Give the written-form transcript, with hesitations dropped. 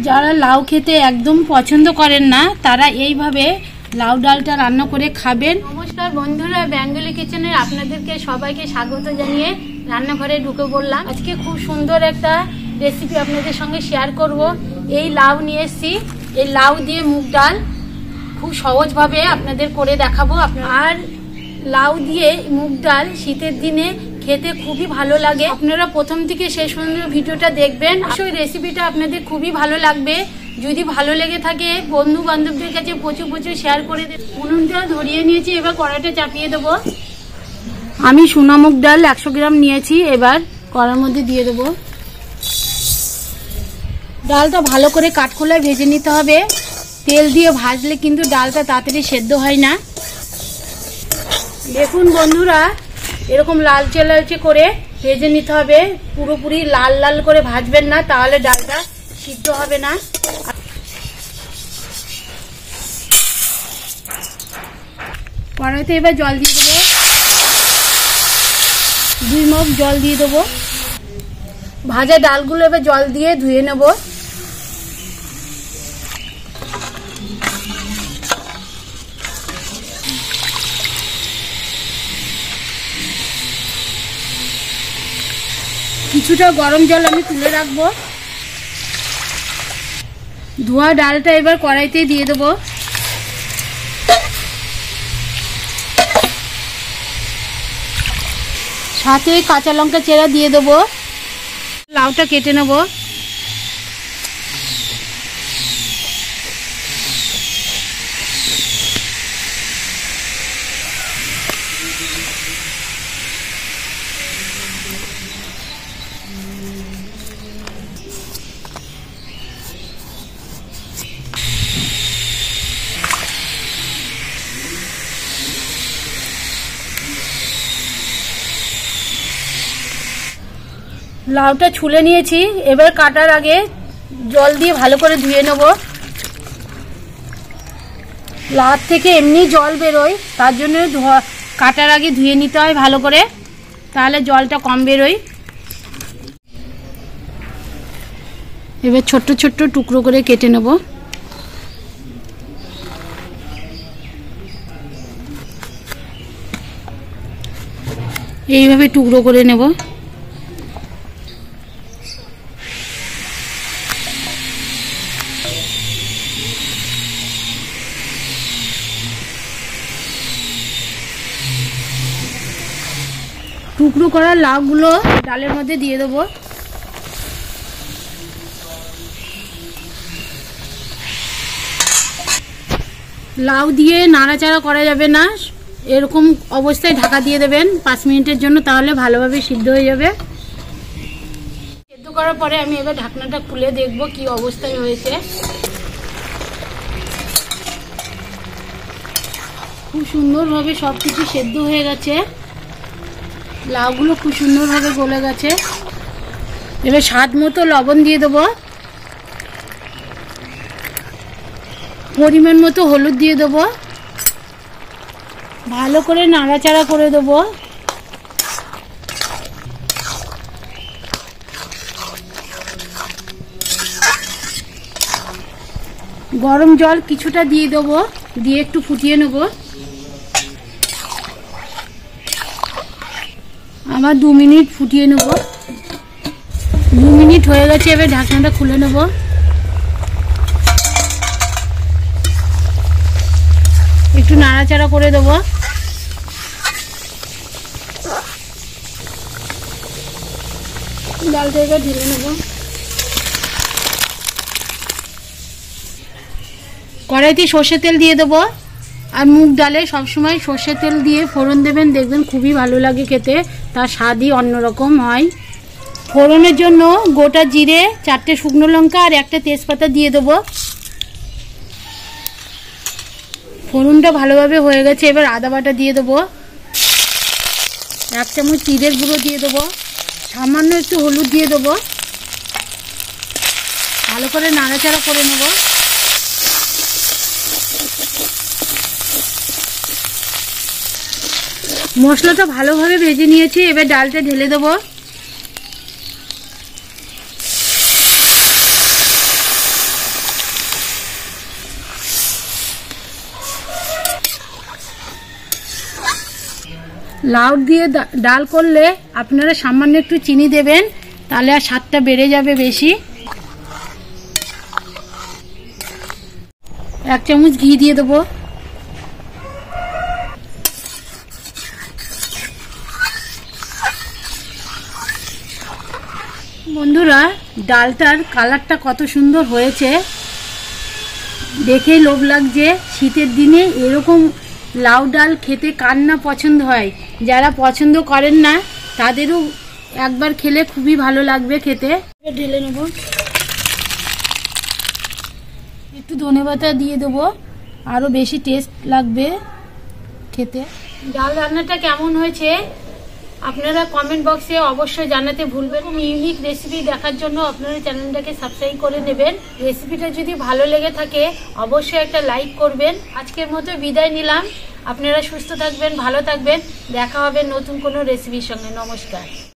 যারা লাউ খেতে একদম পছন্দ করেন না তারা এইভাবে লাউ ডালটা রান্না করে খাবেন। নমস্কার বন্ধুরা, বেঙ্গলি কিচেনে আপনাদেরকে সবাইকে স্বাগত জানিয়ে রান্নাঘরে ঢুকে পড়লাম। আজকে খুব সুন্দর একটা রেসিপি আপনাদের সঙ্গে শেয়ার করব। এই লাউ নিয়ে এসেছি, এই লাউ দিয়ে মুগ ডাল খুব সহজভাবে আপনাদের করে দেখাবো। আর লাউ দিয়ে মুগ ডাল শীতের দিনে খেতে খুবই ভালো লাগে। আপনারা প্রথম থেকে শেষ পর্যন্ত ভিডিওটা দেখবেন, আসলে রেসিপিটা আপনাদের খুবই ভালো লাগবে। যদি ভালো লেগে থাকে বন্ধু বান্ধবদের কাছে প্রচুর প্রচুর শেয়ার করে দেবেন। উনুনটা ধরিয়ে নিয়েছি, এবার কড়াইটা চাপিয়ে দেবো। আমি সোনা মুগ ডাল 100 গ্রাম নিয়েছি, এবার কড়ার মধ্যে দিয়ে দেবো। ডালটা ভালো করে কাঠখোলায় ভেজে নিতে হবে। তেল দিয়ে ভাজলে কিন্তু ডালটা তাড়াতাড়ি সেদ্ধ হয় না। দেখুন বন্ধুরা, এরকম লালচে লালচে করে ভেজে নিতে হবে। পুরোপুরি লাল লাল করে ভাজবেন না, তাহলে ডালটা সিদ্ধ হবে না। কড়াইতে এবার জল দিয়ে দেবো, 2 মগ জল দিয়ে দেবো। ভাজা ডালগুলো এবার জল দিয়ে ধুয়ে নেব। কিছুটা গরম জল আমি তুলে রাখবো। ধোয়া ডালটা এবার কড়াইতে দিয়ে দেবো। সাথে কাঁচা লঙ্কা চেরা দিয়ে দেবো। লাউটা কেটে নেব। লাউটা ছুলে নিয়েছি, এবার কাটার আগে জল দিয়ে ভালো করে ধুয়ে নেব। লাউ থেকে এমনি জল বেরোয়, তার জন্য কাটার আগে ধুয়ে নিতে হয় ভালো করে, তাহলে জলটা কম বেরোয়। এবার ছোট্ট ছোট্ট টুকরো করে কেটে নেব। এইভাবে টুকরো করে নেব। টুকরো করা লাউগুলো ডালের মধ্যে দিয়ে দেবো। লাউ দিয়ে নাড়াচাড়া করা যাবে না, এরকম অবস্থায় ঢাকা দিয়ে দেবেন 5 মিনিটের জন্য, তাহলে ভালোভাবে সিদ্ধ হয়ে যাবে। সিদ্ধ করার পরে আমি এবার ঢাকনাটা খুলে দেখব কি অবস্থায় হয়েছে। খুব সুন্দরভাবে সব কিছু সেদ্ধ হয়ে গেছে, লাউগুলো খুব সুন্দরভাবে গলে গেছে। এবার স্বাদ মতো লবণ দিয়ে দেবো, পরিমাণ মতো হলুদ দিয়ে দেবো। ভালো করে নাড়াচাড়া করে দেবো। গরম জল কিছুটা দিয়ে দেবো, দিয়ে একটু ফুটিয়ে নেব। আমার 2 মিনিট ফুটিয়ে নেব। 2 মিনিট হয়ে গেছে, এবার ঢাকনাটা খুলে নেব। একটু নাড়াচাড়া করে দেব। ডালটা এবার ঢেলে নেব। কড়াইতে সর্ষের তেল দিয়ে দেবো। আর মুগ ডালে সবসময় সর্ষের তেল দিয়ে ফোড়ন দেবেন, দেখবেন খুবই ভালো লাগে খেতে, তার স্বাদই অন্যরকম হয়। ফোড়নের জন্য গোটা জিরে, 4টে শুকনো লঙ্কা আর 1টা তেজপাতা দিয়ে দেবো। ফোড়নটা ভালোভাবে হয়ে গেছে, এবার আদা বাটা দিয়ে দেবো। 1 চামচ জিরের গুঁড়ো দিয়ে দেবো। সামান্য একটু হলুদ দিয়ে দেবো। ভালো করে নাড়াচাড়া করে নেব। মশলাটা ভালোভাবে ভেজে নিয়েছি, এবার ডালটা ঢেলে দেবো। লাউ দিয়ে ডাল করলে আপনারা সামান্য একটু চিনি দেবেন, তাহলে আর স্বাদটা বেড়ে যাবে বেশি। 1 চামচ ঘি দিয়ে দেবো। বন্ধুরা, ডালটার কালারটা কত সুন্দর হয়েছে, দেখেই লোভ লাগছে। শীতের দিনে এরকম লাউ ডাল খেতে কার না পছন্দ হয়। যারা পছন্দ করেন না তাদেরও একবার খেলে খুবই ভালো লাগবে খেতে। ঢেলে নেব, একটু ধনেপাতা দিয়ে দেবো, আরও বেশি টেস্ট লাগবে খেতে। ডাল রান্নাটা কেমন হয়েছে আপনারা কমেন্ট বক্সে অবশ্যই জানাতে ভুলবেন। ইউনিক রেসিপি দেখার জন্য আপনারা চ্যানেলটাকে সাবস্ক্রাইব করে নেবেন। রেসিপিটা যদি ভালো লেগে থাকে অবশ্যই একটা লাইক করবেন। আজকের মতো বিদায় নিলাম। আপনারা সুস্থ থাকবেন, ভালো থাকবেন। দেখা হবে নতুন কোনো রেসিপির সঙ্গে। নমস্কার।